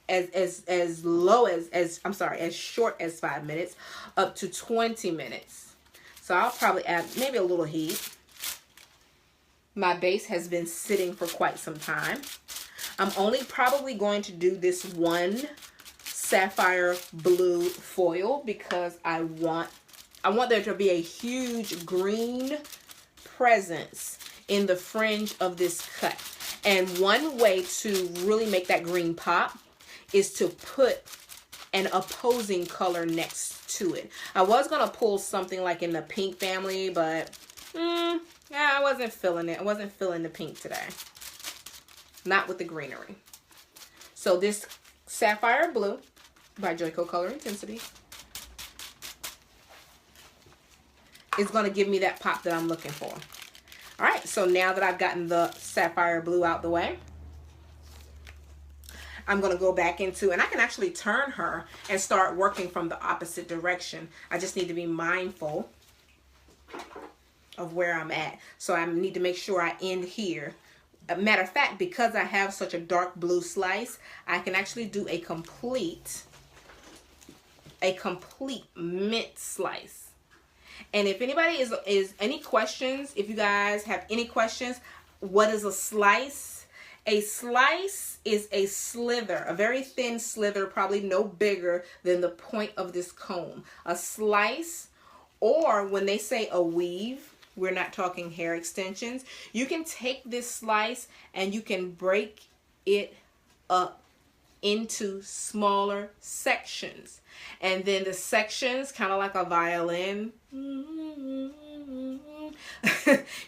as low as I'm sorry, as short as 5 minutes up to 20 minutes. So I'll probably add maybe a little heat. My base has been sitting for quite some time. I'm only probably going to do this one sapphire blue foil because I want there to be a huge green presence in the fringe of this cut. And one way to really make that green pop is to put an opposing color next to it. I was going to pull something like in the pink family, but yeah, I wasn't feeling it. I wasn't feeling the pink today. Not with the greenery. So this Sapphire Blue by Joico Color Intensity is going to give me that pop that I'm looking for. All right, so now that I've gotten the Sapphire Blue out the way, I'm going to go back into, and I can actually turn her and start working from the opposite direction. I just need to be mindful of where I'm at. So I need to make sure I end here. Matter of fact, because I have such a dark blue slice, I can actually do a complete mint slice. And if anybody is any questions, if you guys have any questions, what is a slice? A slice is a slither, a very thin slither, probably no bigger than the point of this comb. A slice, or when they say a weave, we're not talking hair extensions. You can take this slice and you can break it up into smaller sections. And then the sections, kind of like a violin,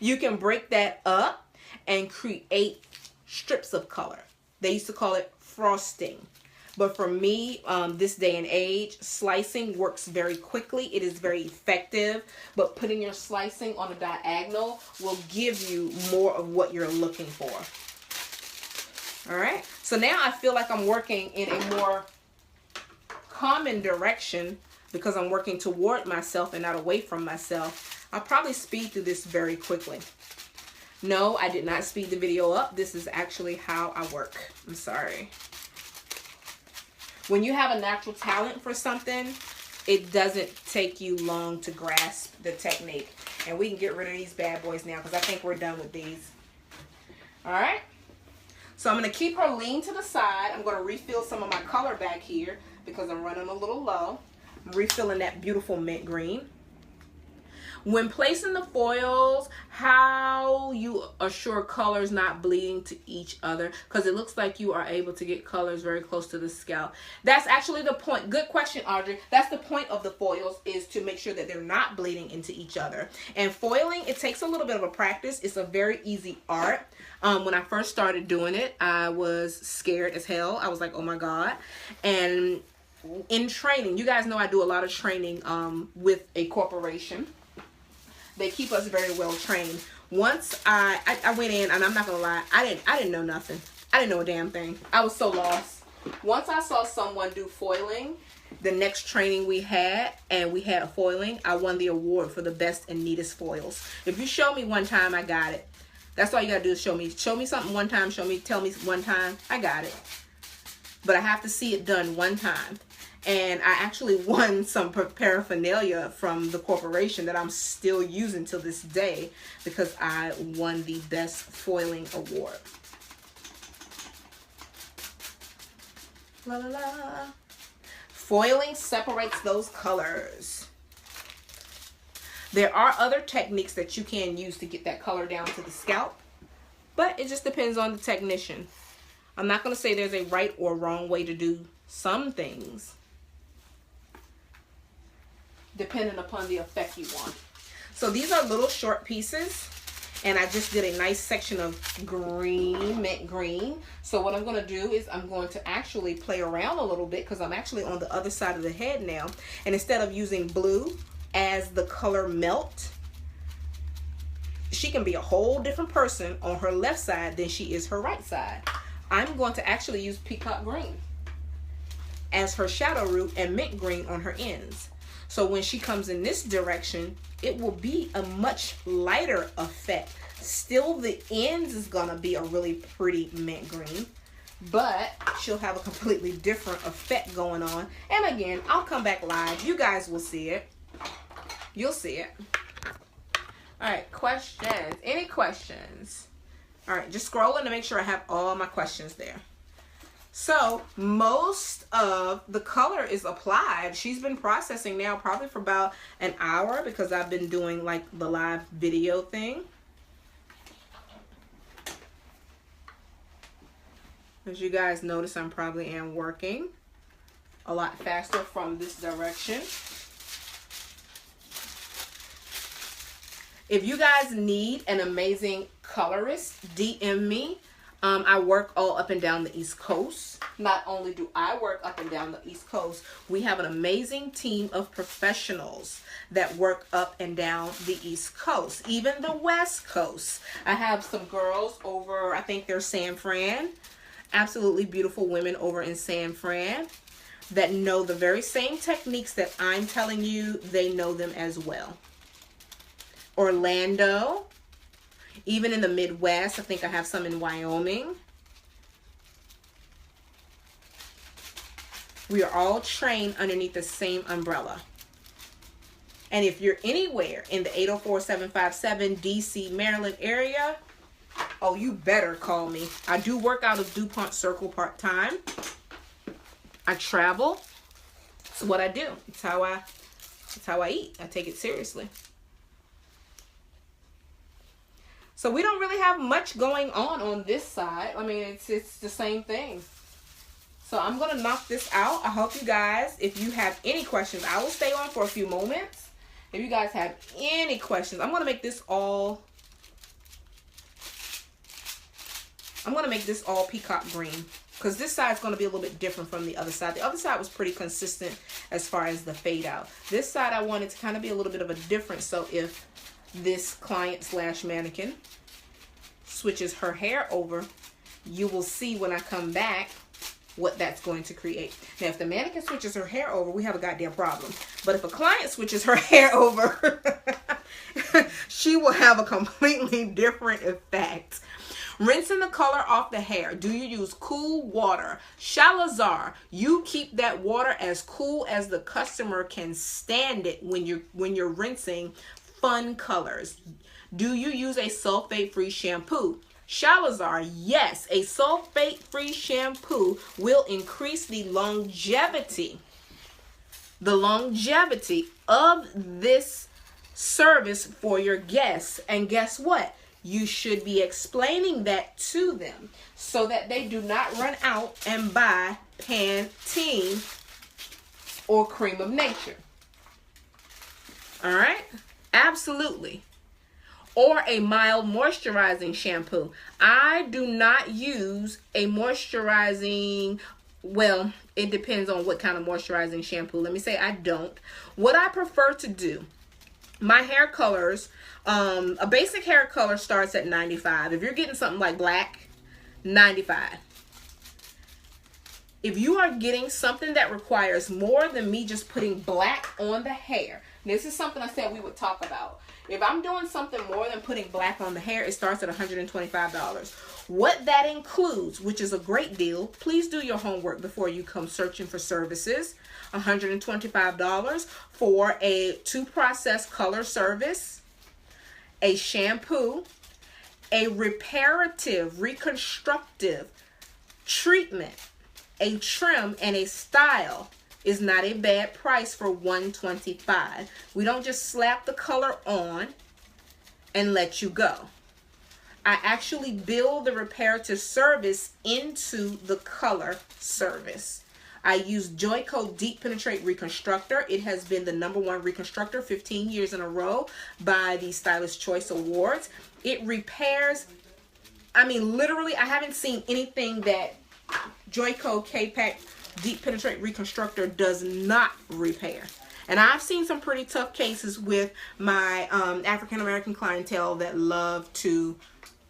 you can break that up and create strips of color. They used to call it frosting. But for me, this day and age, slicing works very quickly. It is very effective. But putting your slicing on a diagonal will give you more of what you're looking for. All right. So now I feel like I'm working in a more common direction because I'm working toward myself and not away from myself. I'll probably speed through this very quickly. No, I did not speed the video up. This is actually how I work. I'm sorry. When you have a natural talent for something, it doesn't take you long to grasp the technique. And we can get rid of these bad boys now because I think we're done with these. All right. So I'm going to keep her lean to the side. I'm going to refill some of my color back here because I'm running a little low. I'm refilling that beautiful mint green. When placing the foils, how you assure colors not bleeding to each other, because it looks like you are able to get colors very close to the scalp. That's actually the point. Good question, Audrey. That's the point of the foils, is to make sure that they're not bleeding into each other. And foiling, it takes a little bit of a practice. It's a very easy art. When I first started doing it, I was scared as hell. I was like, oh my God. And in training, you guys know I do a lot of training with a corporation. They keep us very well trained. Once I went in, and I'm not gonna lie, I didn't know nothing. I didn't know a damn thing. I was so lost. Once I saw someone do foiling, the next training we had, and we had foiling, I won the award for the best and neatest foils. If you show me one time, I got it. That's all you gotta do is show me. Show me something one time. Tell me one time, I got it. But I have to see it done one time. And I actually won some paraphernalia from the corporation that I'm still using till this day because I won the best foiling award. La la la. Foiling separates those colors. There are other techniques that you can use to get that color down to the scalp, but it just depends on the technician. I'm not going to say there's a right or wrong way to do some things, depending upon the effect you want. So these are little short pieces, and I just did a nice section of green, mint green. So what I'm going to do is I'm going to actually play around a little bit because I'm actually on the other side of the head now. And instead of using blue as the color melt, she can be a whole different person on her left side than she is her right side. I'm going to actually use peacock green as her shadow root and mint green on her ends. So when she comes in this direction, it will be a much lighter effect. Still, the ends is gonna be a really pretty mint green, but she'll have a completely different effect going on. And again, I'll come back live. You guys will see it. You'll see it. All right, questions. Any questions? All right, just scrolling to make sure I have all my questions there. So most of the color is applied. She's been processing now probably for about an hour because I've been doing like the live video thing. As you guys notice, I'm probably am working a lot faster from this direction. If you guys need an amazing colorist, DM me. I work all up and down the East Coast. Not only do I work up and down the East Coast, we have an amazing team of professionals that work up and down the East Coast, even the West Coast. I have some girls over, I think they're San Fran, absolutely beautiful women over in San Fran that know the very same techniques that I'm telling you, they know them as well. Orlando, even in the Midwest, I think I have some in Wyoming. We are all trained underneath the same umbrella. And if you're anywhere in the 804-757 DC, Maryland area, oh, you better call me. I do work out of DuPont Circle part-time. I travel. It's what I do. It's how I eat. I take it seriously. So we don't really have much going on this side. I mean, it's the same thing. So I'm going to knock this out. I hope you guys, if you have any questions, I will stay on for a few moments. If you guys have any questions, I'm going to make this all peacock green. Because this side is going to be a little bit different from the other side. The other side was pretty consistent as far as the fade out. This side I wanted to kind of be a little bit of a difference. So if this client / mannequin switches her hair over, you will see when I come back what that's going to create. Now, if the mannequin switches her hair over, we have a goddamn problem. But if a client switches her hair over, she will have a completely different effect. Rinsing the color off the hair. Do you use cool water? Shalazar, you keep that water as cool as the customer can stand it when you're rinsing fun colors. Do you use a sulfate-free shampoo? Shalazar, yes, a sulfate-free shampoo will increase the longevity of this service for your guests. And guess what? You should be explaining that to them so that they do not run out and buy Pantene or Cream of Nature. All right? Absolutely. Or a mild moisturizing shampoo. I do not use a moisturizing, well, it depends on what kind of moisturizing shampoo. Let me say I don't. What I prefer to do, my hair colors, a basic hair color starts at 95. If you're getting something like black, 95. If you are getting something that requires more than me just putting black on the hair, this is something I said we would talk about. If I'm doing something more than putting black on the hair, it starts at $125. What that includes, which is a great deal, please do your homework before you come searching for services. $125 for a 2-process color service, a shampoo, a reparative, reconstructive treatment, a trim, and a style is not a bad price for $125. We don't just slap the color on and let you go. I actually build the reparative service into the color service. I use Joico Deep Penetrate Reconstructor. It has been the #1 reconstructor 15 years in a row by the Stylist Choice Awards. It repairs, I mean, literally, I haven't seen anything that Joico K-Pack Deep Penetrate Reconstructor does not repair. And I've seen some pretty tough cases with my African-American clientele that love to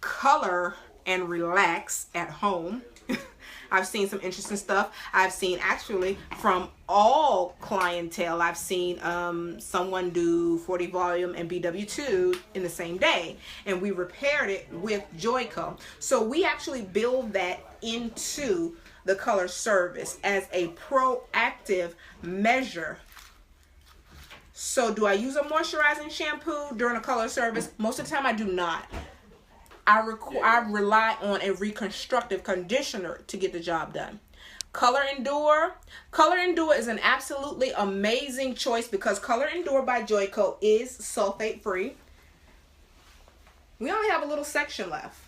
color and relax at home. I've seen some interesting stuff. I've seen actually from all clientele, I've seen someone do 40 volume and BW2 in the same day, and we repaired it with Joico. So we actually build that into the color service as a proactive measure. So do I use a moisturizing shampoo during a color service? Most of the time I do not. I rely on a reconstructive conditioner to get the job done. Color Endure. Color Endure is an absolutely amazing choice because Color Endure by Joico is sulfate free. We only have a little section left.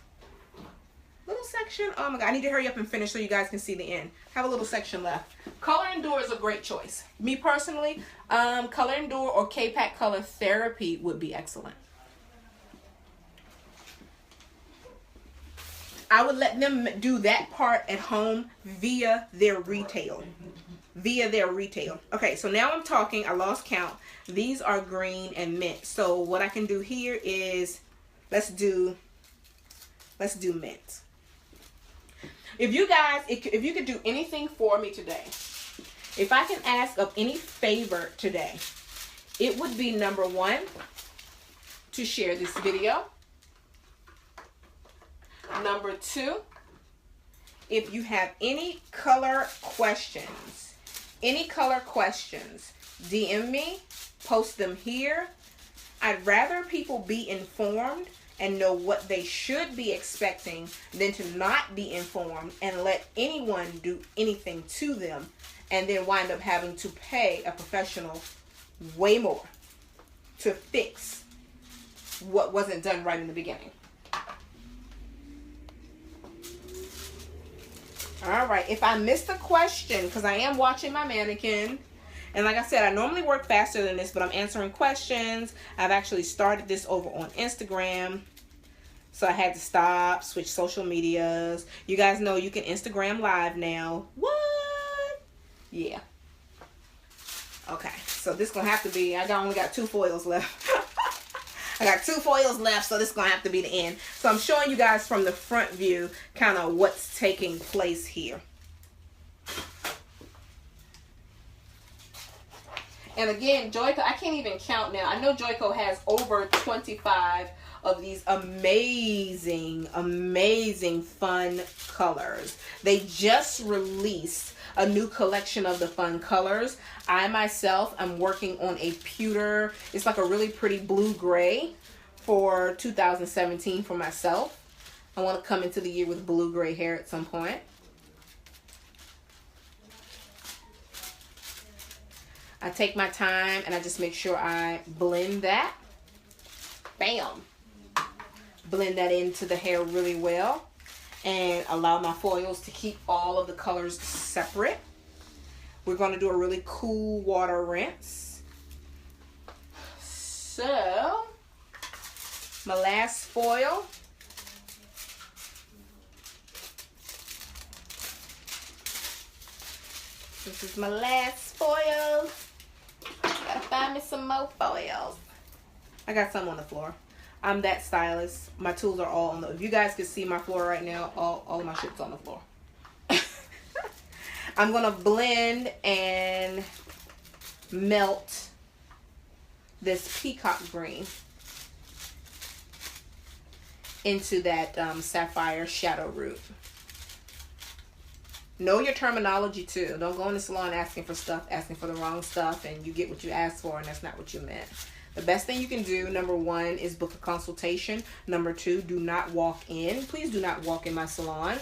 Little section. Oh my God, I need to hurry up and finish so you guys can see the end. Have a little section left. Color Endure is a great choice. Me personally, Color Endure or K-Pack Color Therapy would be excellent. I would let them do that part at home via their retail. Okay, so now I'm talking. I lost count. These are green and mint. So what I can do here is let's do mint. If you guys, if you could do anything for me today, if I can ask of any favor today, it would be number one, to share this video. Number two, if you have any color questions, DM me, post them here. I'd rather people be informed and know what they should be expecting than to not be informed and let anyone do anything to them and then wind up having to pay a professional way more to fix what wasn't done right in the beginning. All right, if I missed a question, because I am watching my mannequin, and like I said, I normally work faster than this, but I'm answering questions. I've actually started this over on Instagram, so I had to stop, switch social medias. You guys know you can Instagram live now. What? Yeah. Okay, so this is going to have to be, only got 2 foils left. I got 2 foils left, so this is going to have to be the end. So I'm showing you guys from the front view kind of what's taking place here. And again, Joico, I can't even count now. I know Joico has over 25 of these amazing, amazing fun colors. They just released a new collection of the fun colors. I myself am working on a pewter, it's like a really pretty blue gray for 2017 for myself. I want to come into the year with blue gray hair at some point. I take my time and I just make sure I blend that. Bam! Blend that into the hair really well and allow my foils to keep all of the colors separate. We're going to do a really cool water rinse. So, my last foil. This is my last foil. Gotta find me some more foils. I got some on the floor. I'm that stylist. My tools are all on the, if you guys can see my floor right now, all of my shit's on the floor. I'm gonna blend and melt this peacock green into that sapphire shadow root. Know your terminology too. Don't go in the salon asking for stuff, asking for the wrong stuff, and you get what you asked for and that's not what you meant. The best thing you can do, number one, is book a consultation. Number two, do not walk in. Please do not walk in my salon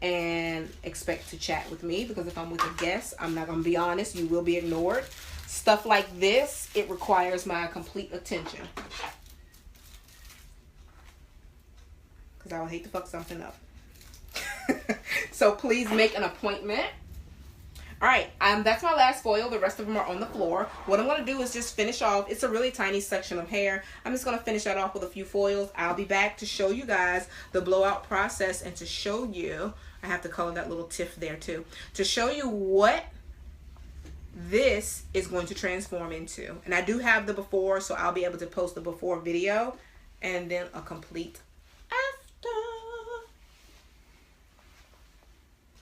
and expect to chat with me, because if I'm with a guest, I'm not going to be honest. You will be ignored. Stuff like this, it requires my complete attention, because I would hate to fuck something up. So please make an appointment. All right, that's my last foil. The rest of them are on the floor. What I'm going to do is just finish off. It's a really tiny section of hair. I'm just going to finish that off with a few foils. I'll be back to show you guys the blowout process and to show you, I have to color that little tiff there too, to show you what this is going to transform into. And I do have the before, so I'll be able to post the before video and then a complete